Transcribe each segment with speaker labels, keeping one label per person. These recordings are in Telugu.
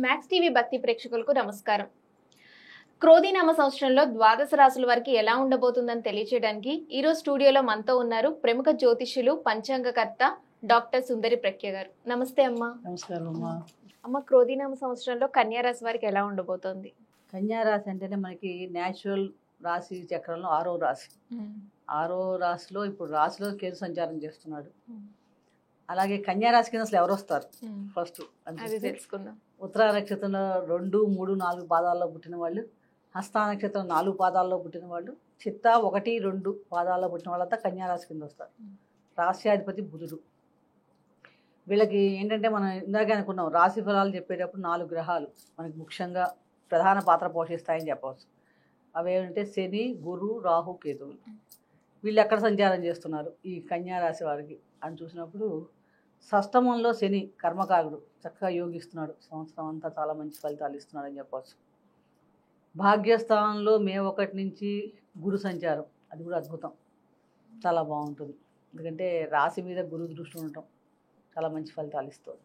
Speaker 1: మ్యాక్స్ టీవీ భక్తి ప్రేక్షకులకు నమస్కారం. క్రోధీనామ సంవత్సరంలో ద్వాదశ రాశుల వారికి ఎలా ఉండబోతుందని తెలియజేయడానికి ఈరోజు స్టూడియోలో మనతో ఉన్నారు ప్రముఖ జ్యోతిష్యులు పంచాంగకర్త డాక్టర్ సుందరి ప్రఖ్య గారు. నమస్తే అమ్మా.
Speaker 2: నమస్కారం అమ్మా.
Speaker 1: అమ్మ, క్రోధీనామ సంవత్సరంలో కన్యా రాశి వారికి ఎలా ఉండబోతోంది?
Speaker 2: కన్యా రాశి అంటేనే మనకి న్యాచురల్ రాశి చక్రంలో 6వ రాశి. 6వ రాశిలో ఇప్పుడు రాశిలో కేతు సంచారం చేస్తున్నాడు. అలాగే కన్యా రాశి కింద అసలు ఎవరు వస్తారు ఫస్ట్
Speaker 1: అది తెలుసుకుందాం.
Speaker 2: ఉత్తర నక్షత్రంలో 2, 3, 4 పాదాల్లో పుట్టిన వాళ్ళు, హస్త నక్షత్రం 4 పాదాల్లో పుట్టిన వాళ్ళు, చిత్త 1, 2 పాదాల్లో పుట్టిన వాళ్ళంతా కన్యా రాశి కింద వస్తారు. రాశ్యాధిపతి బుధుడు. వీళ్ళకి ఏంటంటే మనం ఇందాకే అనుకున్నాం, రాశి ఫలాలు చెప్పేటప్పుడు 4 గ్రహాలు మనకి ముఖ్యంగా ప్రధాన పాత్ర పోషిస్తాయని చెప్పవచ్చు. అవి ఏంటంటే శని, గురు, రాహు, కేతువులు. వీళ్ళు ఎక్కడ సంచారం చేస్తున్నారు ఈ కన్యా రాశి వారికి అని చూసినప్పుడు, షష్టమంలో శని కర్మకారుడు చక్కగా యోగిస్తున్నాడు. సంవత్సరం అంతా చాలా మంచి ఫలితాలు ఇస్తున్నాడని చెప్పవచ్చు. భాగ్యస్థానంలో మే 1 నుంచి గురు సంచారం, అది కూడా అద్భుతం, చాలా బాగుంటుంది. ఎందుకంటే రాశి మీద గురు దృష్టి ఉండటం చాలా మంచి ఫలితాలు ఇస్తుంది.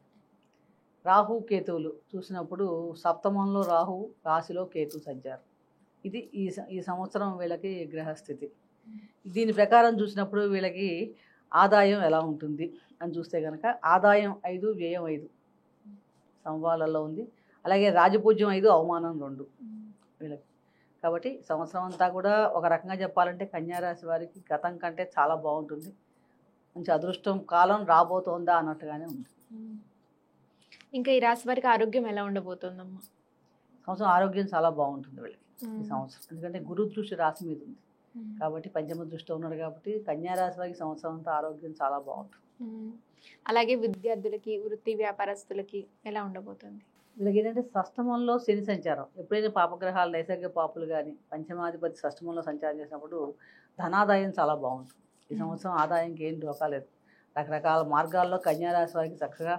Speaker 2: రాహు, కేతువులు చూసినప్పుడు సప్తమంలో రాహు, రాశిలో కేతు సంచారం. ఇది ఈ సంవత్సరం వీళ్ళకి గ్రహస్థితి. దీని ప్రకారం చూసినప్పుడు వీళ్ళకి ఆదాయం ఎలా ఉంటుంది అని చూస్తే కనుక ఆదాయం 5, వ్యయం 5 సంవాదాలలో ఉంది. అలాగే రాజపూజ్యం 5, అవమానం 2 వీళ్ళకి. కాబట్టి సంవత్సరం అంతా కూడా ఒక రకంగా చెప్పాలంటే కన్యా రాశి వారికి గతం కంటే చాలా బాగుంటుంది. మంచి అదృష్టం కాలం రాబోతోందా అన్నట్టుగానే ఉంది.
Speaker 1: ఇంకా ఈ రాశి వారికి ఆరోగ్యం ఎలా ఉండబోతోందమ్మా?
Speaker 2: సంవత్సరం ఆరోగ్యం చాలా బాగుంటుంది వీళ్ళకి ఈ సంవత్సరం. ఎందుకంటే గురు దృష్టి రాశి మీద ఉంది కాబట్టి, పంచమ దృష్టిలో ఉన్నాడు కాబట్టి కన్యా రాశి వారికి సంవత్సరం అంతా ఆరోగ్యం చాలా బాగుంటుంది.
Speaker 1: అలాగే విద్యార్థులకి, వృత్తి వ్యాపారస్తులకి ఎలా ఉండబోతుంది?
Speaker 2: వీళ్ళకి ఏంటంటే షష్టమంలో శని సంచారం. ఎప్పుడైనా పాపగ్రహాలు నైసర్గిక పాపులు కానీ పంచమాధిపతి షష్టమంలో సంచారం చేసినప్పుడు ధనాదాయం చాలా బాగుంటుంది. ఈ సంవత్సరం ఆదాయంకి ఏం డోకాలేదు. రకరకాల మార్గాల్లో కన్యా రాశి వారికి చక్కగా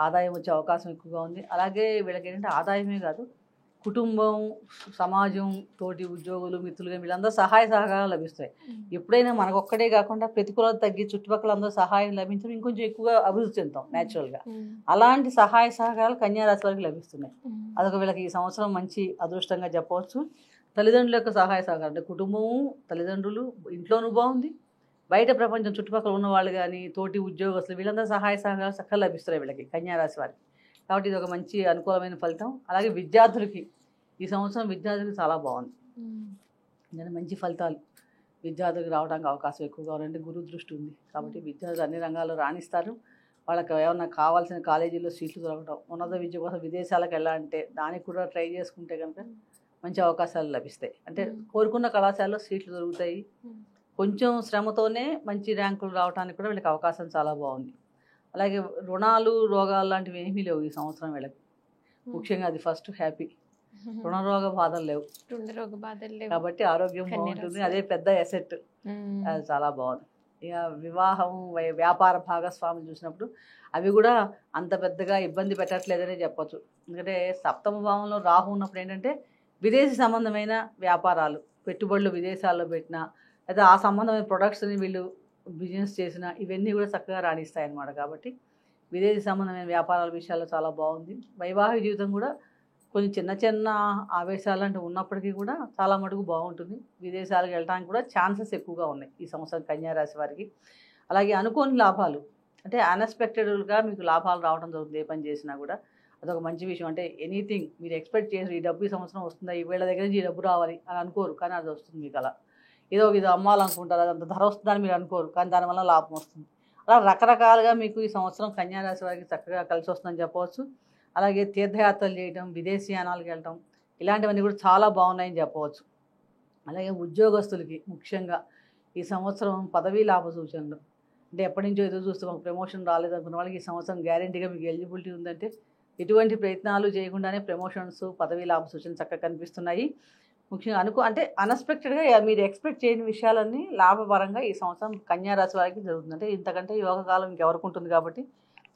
Speaker 2: ఆదాయం వచ్చే అవకాశం ఎక్కువగా ఉంది. అలాగే వీళ్ళకి ఏంటంటే ఆదాయమే కాదు, కుటుంబం, సమాజం, తోటి ఉద్యోగులు, మిత్రులుగా వీళ్ళందరూ సహాయ సహకారాలు లభిస్తాయి. ఎప్పుడైనా మనకొక్కడే కాకుండా ప్రతికూలత తగ్గి చుట్టుపక్కల అందరూ సహాయం లభించడం ఇంకొంచెం ఎక్కువగా అభివృద్ధి చెందుతాం న్యాచురల్గా. అలాంటి సహాయ సహకారాలు కన్యా రాశి వారికి లభిస్తున్నాయి. అదొక వీళ్ళకి ఈ సంవత్సరం మంచి అదృష్టంగా చెప్పవచ్చు. తల్లిదండ్రుల యొక్క సహాయ సహకారం అంటే కుటుంబము, తల్లిదండ్రులు, ఇంట్లోనూ బాగుంది, బయట ప్రపంచం చుట్టుపక్కల ఉన్న వాళ్ళు కానీ తోటి ఉద్యోగస్తులు వీళ్ళందరూ సహాయ సహకారాలు చక్కగా లభిస్తున్నాయి వీళ్ళకి కన్యా రాశి వారికి. కాబట్టి ఇది ఒక మంచి అనుకూలమైన ఫలితం. అలాగే విద్యార్థులకి ఈ సంవత్సరం విద్యార్థులకి చాలా బాగుంది. ఎందుకంటే మంచి ఫలితాలు విద్యార్థులకు రావడానికి అవకాశం ఎక్కువగా ఉందంటే గురు దృష్టి ఉంది కాబట్టి విద్యార్థులు అన్ని రంగాల్లో రాణిస్తారు. వాళ్ళకి ఏమన్నా కావాల్సిన కాలేజీల్లో సీట్లు దొరకడం, ఉన్నత విద్య కోసం విదేశాలకు వెళ్ళాలంటే దానికి కూడా ట్రై చేసుకుంటే కనుక మంచి అవకాశాలు లభిస్తాయి. అంటే కోరుకున్న కళాశాలలో సీట్లు దొరుకుతాయి. కొంచెం శ్రమతోనే మంచి ర్యాంకులు రావడానికి కూడా వీళ్ళకి అవకాశం చాలా బాగుంది. అలాగే రుణాలు, రోగాలు లాంటివి ఏమీ లేవు ఈ సంవత్సరం వీళ్ళకి. ముఖ్యంగా అది ఫస్ట్ హ్యాపీ. రుణరోగ బాధలు లేవు కాబట్టి ఆరోగ్యం బాగుంటుంది. అదే పెద్ద ఎసెట్, అది చాలా బాగుంది. ఇక వివాహం, వ్యాపార భాగస్వాములు చూసినప్పుడు అవి కూడా అంత పెద్దగా ఇబ్బంది పెట్టట్లేదనే చెప్పచ్చు. ఎందుకంటే సప్తమ భావంలో రాహు ఉన్నప్పుడు ఏంటంటే విదేశీ సంబంధమైన వ్యాపారాలు, పెట్టుబడులు విదేశాల్లో పెట్టినా లేదా ఆ సంబంధమైన ప్రొడక్ట్స్ని వీళ్ళు బిజినెస్ చేసిన ఇవన్నీ కూడా చక్కగా రాణిస్తాయి అన్నమాట. కాబట్టి విదేశీ సంబంధమైన వ్యాపారాల విషయాల్లో చాలా బాగుంది. వైవాహిక జీవితం కూడా కొన్ని చిన్న చిన్న ఆవేశాలు లాంటివి ఉన్నప్పటికీ కూడా చాలా మటుకు బాగుంటుంది. విదేశాలకు వెళ్ళడానికి కూడా ఛాన్సెస్ ఎక్కువగా ఉన్నాయి ఈ సంవత్సరం కన్యా రాశి వారికి. అలాగే అనుకోని లాభాలు అంటే అన్ఎక్స్పెక్టెడ్గా మీకు లాభాలు రావడం జరుగుతుంది. ఏ పని చేసినా కూడా అదొక మంచి విషయం. అంటే ఎనీథింగ్ మీరు ఎక్స్పెక్ట్ చేసి ఈ డబ్బు ఈ సంవత్సరం వస్తుందా, ఈ వీళ్ళ దగ్గర నుంచి ఈ డబ్బు రావాలి అని అనుకోరు, కానీ అది వస్తుంది మీకు. అలా ఏదో ఇది అమ్మాలనుకుంటారు, అదంత ధర వస్తుందని మీరు అనుకోరు, కానీ దానివల్ల లాభం వస్తుంది. అలా రకరకాలుగా మీకు ఈ సంవత్సరం కన్యా రాశి వారికి చక్కగా కలిసి వస్తుందని చెప్పవచ్చు. అలాగే తీర్థయాత్రలు చేయటం, విదేశీయానాలకు వెళ్ళటం ఇలాంటివన్నీ కూడా చాలా బాగున్నాయని చెప్పవచ్చు. అలాగే ఉద్యోగస్తులకి ముఖ్యంగా ఈ సంవత్సరం పదవీ లాభ సూచనలు, అంటే ఎప్పటి నుంచో ఎదురు చూస్తే మాకు ప్రమోషన్ రాలేదనుకున్న వాళ్ళకి ఈ సంవత్సరం గ్యారెంటీగా మీకు ఎలిజిబిలిటీ ఉందంటే ఎటువంటి ప్రయత్నాలు చేయకుండానే ప్రమోషన్స్, పదవీ లాభ సూచనలు చక్కగా కనిపిస్తున్నాయి. ముఖ్యంగా అంటే అన్ఎక్స్పెక్టెడ్గా మీరు ఎక్స్పెక్ట్ చేయని విషయాలన్నీ లాభపరంగా ఈ సంవత్సరం కన్యా రాశి వారికి జరుగుతుంది. అంటే ఇంతకంటే యోగకాలం ఇంకెవరికి ఉంటుంది కాబట్టి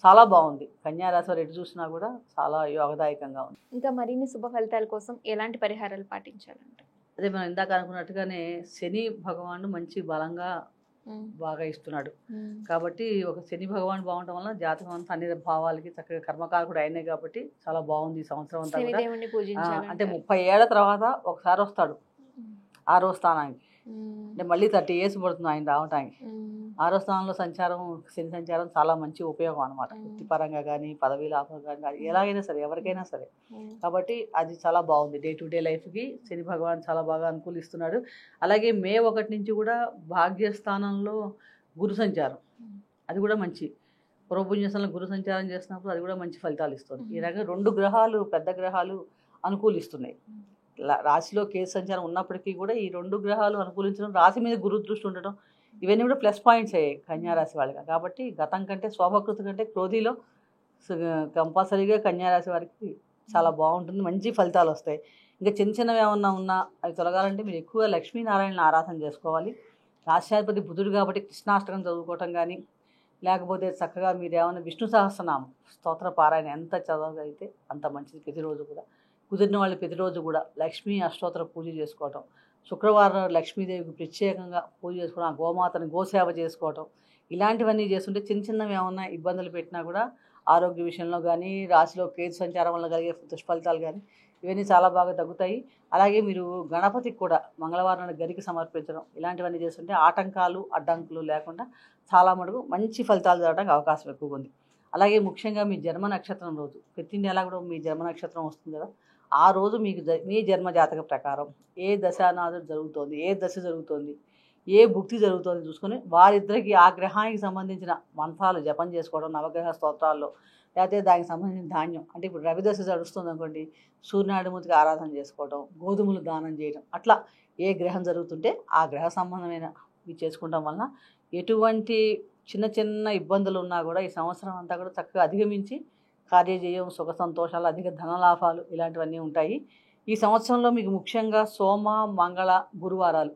Speaker 2: చాలా బాగుంది. కన్యా రాశి వారు ఎటు చూసినా కూడా చాలా యోగదాయకంగా ఉంది.
Speaker 1: ఇంకా మరిన్ని శుభ ఫలితాల కోసం ఎలాంటి పరిహారాలు పాటించాలంటే?
Speaker 2: అదే మనం ఇందాక అనుకున్నట్టుగానే శని భగవానుడు మంచి బలంగా బాగా ఇస్తున్నాడు. కాబట్టి ఒక శని భగవాన్ బాగుండడం వల్ల జాతకం అంతా అన్ని భావాలకి చక్కగా కర్మకారకుడు అయినాయి కాబట్టి చాలా బాగుంది ఈ సంవత్సరం అంతా కూడా.
Speaker 1: శనిదేవుని పూజించాలి
Speaker 2: అంటే 30 ఏళ్ల తర్వాత ఒకసారి వస్తాడు 6వ స్థానానికి. అంటే మళ్ళీ 30 years పడుతుంది ఆయన రావటానికి. 6వ స్థానంలో సంచారం, శని సంచారం చాలా మంచి ఉపయోగం అనమాట. వృత్తిపరంగా కానీ, పదవి లాభం కానీ, ఎలాగైనా సరే, ఎవరికైనా సరే. కాబట్టి అది చాలా బాగుంది. డే టు డే లైఫ్కి శని భగవాన్ చాలా బాగా అనుకూలిస్తున్నాడు. అలాగే మే 1 నుంచి కూడా భాగ్యస్థానంలో గురు సంచారం, అది కూడా మంచి. పూర్వపుణ్యస్థానంలో గురు సంచారం చేస్తున్నప్పుడు అది కూడా మంచి ఫలితాలు ఇస్తుంది. ఈ రకంగా 2 గ్రహాలు, పెద్ద గ్రహాలు అనుకూలిస్తున్నాయి. రాశిలో కేతు సంచారం ఉన్నప్పటికీ కూడా ఈ 2 గ్రహాలు అనుకూలించడం, రాశి మీద గురు దృష్టి ఉండడం, ఇవన్నీ కూడా ప్లస్ పాయింట్స్ అయ్యాయి కన్యారాశి వాళ్ళకి. కాబట్టి గతం కంటే, శోభకృతి కంటే క్రోధిలో కంపల్సరీగా కన్యారాశి వారికి చాలా బాగుంటుంది, మంచి ఫలితాలు వస్తాయి. ఇంకా చిన్న చిన్నవి ఏమన్నా ఉన్నా అవి తొలగాలంటే మీరు ఎక్కువగా లక్ష్మీనారాయణ ఆరాధన చేసుకోవాలి. రాష్ట్రాధిపతి బుధుడు కాబట్టి కృష్ణాష్టకం చదువుకోవటం కానీ, లేకపోతే చక్కగా మీరు ఏమైనా విష్ణు సహస్రనామం స్తోత్ర పారాయణ ఎంత చదవగలిగితే అంత మంచిది. ప్రతిరోజు కూడా కుదిరిన వాళ్ళు ప్రతిరోజు కూడా లక్ష్మీ అష్టోత్తర పూజ చేసుకోవటం, శుక్రవారం లక్ష్మీదేవికి ప్రత్యేకంగా పూజ చేసుకోవడం, ఆ గోమాతని గోసేవ చేసుకోవటం, ఇలాంటివన్నీ చేస్తుంటే చిన్న చిన్నవి ఏమన్నా ఇబ్బందులు పెట్టినా కూడా ఆరోగ్య విషయంలో కానీ, రాశిలో కేతు సంచారం వల్ల కలిగే దుష్ఫలితాలు కానీ ఇవన్నీ చాలా బాగా తగ్గుతాయి. అలాగే మీరు గణపతికి కూడా మంగళవారం గరికి సమర్పించడం, ఇలాంటివన్నీ చేస్తుంటే ఆటంకాలు, అడ్డంకులు లేకుండా చాలా మటుకు మంచి ఫలితాలు జరగడానికి అవకాశం ఎక్కువగా ఉంది. అలాగే ముఖ్యంగా మీ జన్మ నక్షత్రం రోజు, ప్రతి నెల కూడా మీ జన్మ నక్షత్రం వస్తుంది కదా, ఆ రోజు మీకు మీ జన్మ జాతక ప్రకారం ఏ దశానాథుడు జరుగుతోంది, ఏ దశ జరుగుతోంది, ఏ భుక్తి జరుగుతుంది చూసుకొని వారిద్దరికి ఆ గ్రహానికి సంబంధించిన మంత్రాలు జపం చేసుకోవడం, నవగ్రహ స్తోత్రాల్లో, లేకపోతే దానికి సంబంధించిన ధాన్యం, అంటే ఇప్పుడు రవి దశ జరుగుతుంది అనుకోండి, సూర్యనారాయణమూర్తికి ఆరాధన చేసుకోవడం, గోధుమలు దానం చేయడం, అట్లా ఏ గ్రహం జరుగుతుంటే ఆ గ్రహ సంబంధమైన ఇవి చేసుకుంటాం వలన ఎటువంటి చిన్న చిన్న ఇబ్బందులు ఉన్నా కూడా ఈ సంవత్సరం అంతా కూడా చక్కగా అధిగమించి కార్యజయం, సుఖ సంతోషాలు, అధిక ధనలాభాలు ఇలాంటివన్నీ ఉంటాయి. ఈ సంవత్సరంలో మీకు ముఖ్యంగా సోమ, మంగళ, గురువారాలు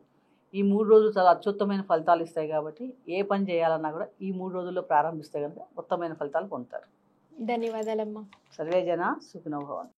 Speaker 2: ఈ 3 రోజులు చాలా అత్యుత్తమైన ఫలితాలు ఇస్తాయి. కాబట్టి ఏ పని చేయాలన్నా కూడా ఈ 3 రోజుల్లో ప్రారంభిస్తే కనుక ఉత్తమమైన ఫలితాలు పొందుతారు.
Speaker 1: ధన్యవాదాలమ్మా.
Speaker 2: సర్వే జన సుఖినో భవంతు.